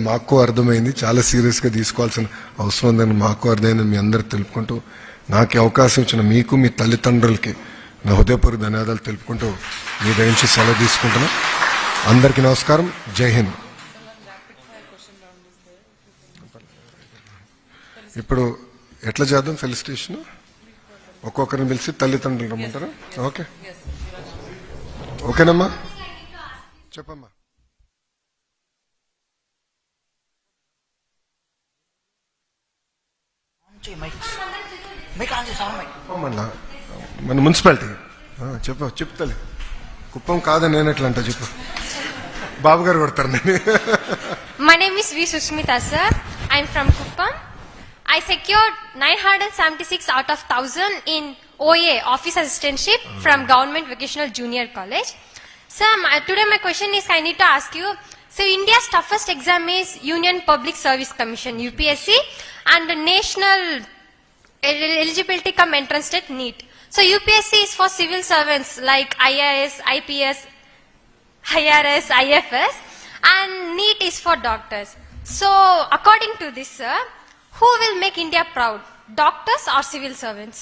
మాకు అర్థమైంది, చాలా సీరియస్గా తీసుకోవాల్సిన అవసరం ఉందని మాకు అర్థమైంది. మీ అందరు తెలుపుకుంటూ నాకు అవకాశం ఇచ్చిన మీకు, మీ తల్లిదండ్రులకి నా హృదయపూర్వక ధన్యవాదాలు తెలుపుకుంటూ మీ దగ్గర నుంచి సెలవు తీసుకుంటున్నా. అందరికీ నమస్కారం. జై హింద్. ఇప్పుడు ఎట్లా చేద్దాం ఫెలిసిటేషన్? ఒక్కొక్కరిని పిలిచి తల్లిదండ్రులు రమ్మంటారా? ఓకే, ఓకేనమ్మా, చెప్పమ్మా. మన మున్సిపాలిటీ చెప్తాలి. కుప్పం కాదని నేను ఎట్లా అంటా చెప్పు. బాబు గారు కొడతారు నేను. My name is V. Sushmita, sir. I'm from Kuppam. I secured 976 out of 1000 in OA, Office Assistantship, from Government Vocational Junior College. Sir, today my question is, I need to ask you, so India's toughest exam is Union Public Service Commission, UPSC, and the National Eligibility Cum Entrance Test, NEET. So UPSC is for civil servants like IAS, IPS, IRS, IFS, and NEET is for doctors. So according to this, sir, who will make India proud, doctors or civil servants?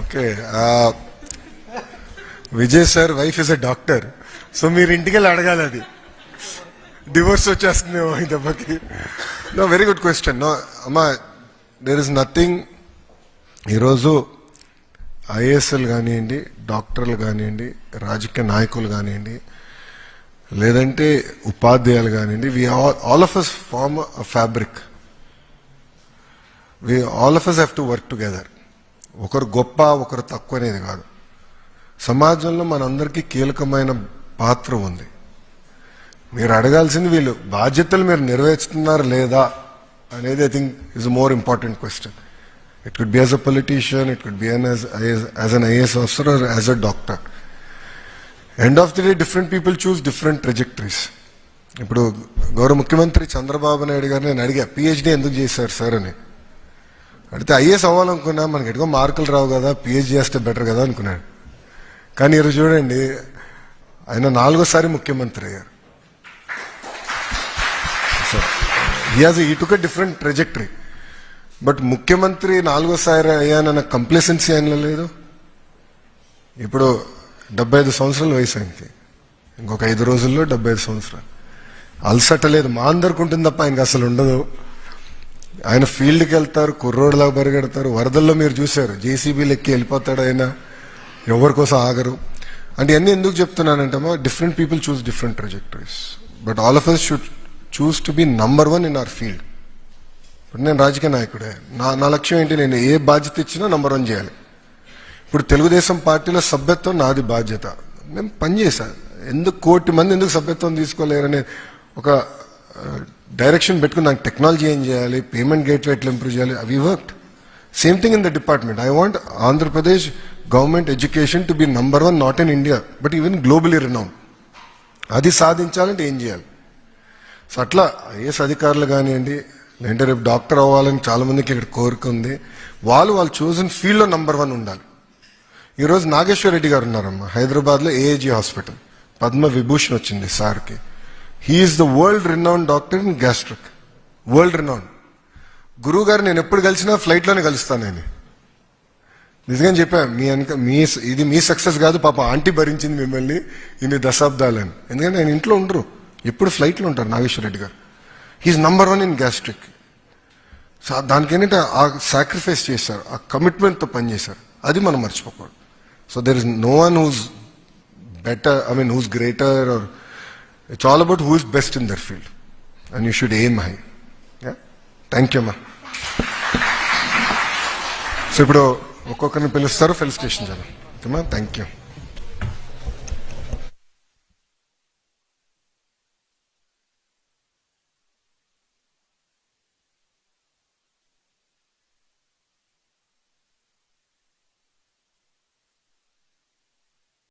Okay, Vijay sir wife is a doctor, so మీరు ఇంటికి వెళ్ళి అడగాలి. అది divorce వచ్చేస్తుందేమో ఈ దెబ్బకి. No, very good question. No అమ్మా, there is nothing. ఈరోజు ఐఏఎస్ఎల్ కానివ్వండి, డాక్టర్లు కానివ్వండి, రాజకీయ నాయకులు కానివ్వండి, లేదంటే ఉపాధ్యాయులు కానివ్వండి, all of us form a fabric. All of us have to work together. ఒకరు గొప్ప, ఒకరు తక్కువ అనేది కాదు. సమాజంలో మనందరికీ కీలకమైన పాత్ర ఉంది. మీరు అడగాల్సింది వీళ్ళు బాధ్యతలు మీరు నెరవేర్చుతున్నారు లేదా అనేది I think is a more important question. It could be as a politician, it could be as an IAS officer or as a doctor. End of the day different people choose different trajectories. ఇప్పుడు గౌరవ ముఖ్యమంత్రి చంద్రబాబు నాయుడు గారు నేను అడిగా, PhD ఎందుకు చేశారు sir అని అడిగితే, ఐఏఎస్ అవ్వాలనుకున్నా, మనకి ఎటుకో మార్కులు రావు కదా, పిహెచ్డీ చేస్తే బెటర్ కదా అనుకున్నాడు. కానీ ఈరోజు చూడండి, ఆయన 4వ ముఖ్యమంత్రి అయ్యారు. he took a different trajectory. But ముఖ్యమంత్రి 4వ అయ్యానన్న కంప్లేసెన్సీ ఆయనలో లేదు. ఇప్పుడు 75 సంవత్సరాల వయసు ఆయనకి. ఇంకొక 5 రోజుల్లో 75 సంవత్సరాలు. అలసట లేదు. మా అందరికి ఉంటుంది తప్ప ఆయనకి అసలు ఉండదు. ఆయన ఫీల్డ్కి వెళ్తారు, కుర్రోడ్లాగా పరిగెడతారు. వరదల్లో మీరు చూశారు, జేసీబీలు ఎక్కి వెళ్ళిపోతాడు ఆయన, ఎవరి కోసం ఆగరు. అంటే అన్నీ ఎందుకు చెప్తున్నానంటేమో, different people choose different trajectories, but all of us should choose to be number 1 in our field. ఇప్పుడు నేను రాజకీయ నాయకుడే. నా లక్ష్యం ఏంటి? నేను ఏ బాధ్యత ఇచ్చినా నంబర్ 1 చేయాలి. ఇప్పుడు తెలుగుదేశం పార్టీలో సభ్యత్వం నాది బాధ్యత. మేము పనిచేశాను. ఎందుకు 1 కోటి మంది ఎందుకు సభ్యత్వం తీసుకోలేరనే ఒక డైరెక్షన్ పెట్టుకుని, నాకు టెక్నాలజీ ఏం చేయాలి, పేమెంట్ గేట్వే ఎట్లా ఇంప్రూవ్ చేయాలి, అవి worked. Same thing in the department. I want Andhra Pradesh government education to be number 1 not in India but even globally renown. అది సాధించాలంటే ఏం చేయాలి? సో అట్లా ఐఏఎస్ అధికారులు కానివ్వండి, లేదంటే రేపు డాక్టర్ అవ్వాలని చాలా మందికి ఇక్కడ కోరిక ఉంది. వాళ్ళు చూసిన ఫీల్డ్లో నంబర్ 1 ఉండాలి. ఈరోజు నాగేశ్వర రెడ్డి గారు ఉన్నారమ్మా, హైదరాబాద్లో ఏఏజీ హాస్పిటల్, పద్మ విభూషణ్ వచ్చింది సార్కి. He's the world renowned doctor in gastric, world renowned. గురువు గారు నేను ఎప్పుడు కలిసినా ఫ్లైట్లోనే కలుస్తాను. నేను నిజంగా చెప్పా, ఇది మీ సక్సెస్ కాదు, పాప ఆంటీ భరించింది మిమ్మల్ని ఇన్ని దశాబ్దాలని. ఎందుకంటే ఆయన ఇంట్లో ఉండరు, ఎప్పుడు ఫ్లైట్లో ఉంటారు Nageswara Reddy garu. He's number 1 in gastric. So దానికి ఏంటంటే ఆ సాక్రిఫైస్ చేశారు, ఆ కమిట్మెంట్తో పనిచేశారు. అది మనం మర్చిపోకూడదు. So there is no one who's better, who's greater, or it's all about who is best in their field and you should aim high. Thank you అమ్మా. సో ఇప్పుడు ఒక్కొక్కరిని పిలుస్తారు, ఫెలిసిటేషన్ చేయాలి. ఓకేమా, థ్యాంక్ యూ.